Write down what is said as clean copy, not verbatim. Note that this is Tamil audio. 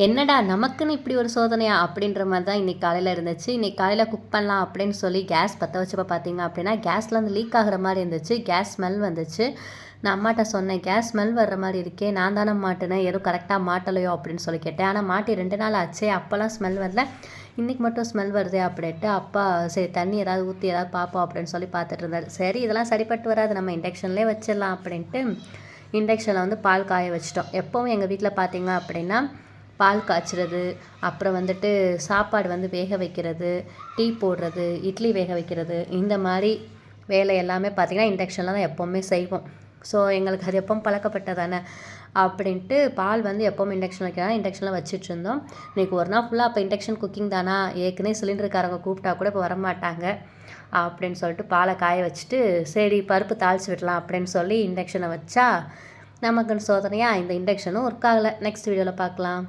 என்னடா நமக்குன்னு இப்படி ஒரு சோதனையா அப்படின்ற மாதிரி தான் இன்றைக்கி காலையில் இருந்துச்சு. இன்றைக்கி காலையில் குக் பண்ணலாம் அப்படின்னு சொல்லி கேஸ் பற்ற வச்சப்போ பார்த்தீங்க அப்படின்னா கேஸில் வந்து லீக் ஆகிற மாதிரி இருந்துச்சு. கேஸ் ஸ்மெல் வந்துச்சு. நான் அம்மாட்ட சொன்னேன், கேஸ் ஸ்மெல் வர்ற மாதிரி இருக்கே, நான் தானே மாட்டினேன், எதுவும் கரெக்டாக மாட்டலையோ அப்படின்னு சொல்லி கேட்டேன். ஆனால் மாட்டி 2 நாள் ஆச்சே, அப்போல்லாம் ஸ்மெல் வரல, இன்றைக்கி மட்டும் ஸ்மெல் வருதே அப்படின்ட்டு அப்பா சரி தண்ணி ஏதாவது ஊற்றி ஏதாவது பார்ப்போம் அப்படின்னு சொல்லி பார்த்துட்டு இருந்தார். சரி இதெல்லாம் சரிப்பட்டு வராது, நம்ம இண்டக்ஷன்லேயே வச்சிடலாம் அப்படின்ட்டு இண்டக்ஷனில் வந்து பால் காய வச்சிட்டோம். எப்போவும் எங்கள் வீட்டில் பார்த்தீங்க அப்படின்னா பால் காய்ச்சுறது, அப்புறம் வந்துட்டு சாப்பாடு வந்து வேக வைக்கிறது, டீ போடுறது, இட்லி வேக வைக்கிறது, இந்த மாதிரி வேலை எல்லாமே பார்த்திங்கன்னா இண்டக்ஷனில் தான் எப்போவுமே செய்வோம். ஸோ எங்களுக்கு அது எப்பவும் பழக்கப்பட்டதானே அப்படின்ட்டு பால் வந்து எப்போவும் இண்டக்ஷன் வைக்கிறதா இண்டக்ஷனில் வச்சிட்ருந்தோம். இன்றைக்கி ஒரு நாள் ஃபுல்லாக அப்போ இண்டக்ஷன் குக்கிங் தானா, ஏற்கனவே சிலிண்டருக்காரங்க கூப்பிட்டா கூட இப்போ வரமாட்டாங்க அப்படின்னு சொல்லிட்டு பாலை காய வச்சுட்டு சரி பருப்பு தாளித்து விடலாம் அப்படின்னு சொல்லி இண்டக்ஷனை வச்சா நமக்குன்னு சோதனையாக இந்த இண்டக்ஷனும் ஒர்க் ஆகலை. நெக்ஸ்ட் வீடியோவில் பார்க்கலாம்.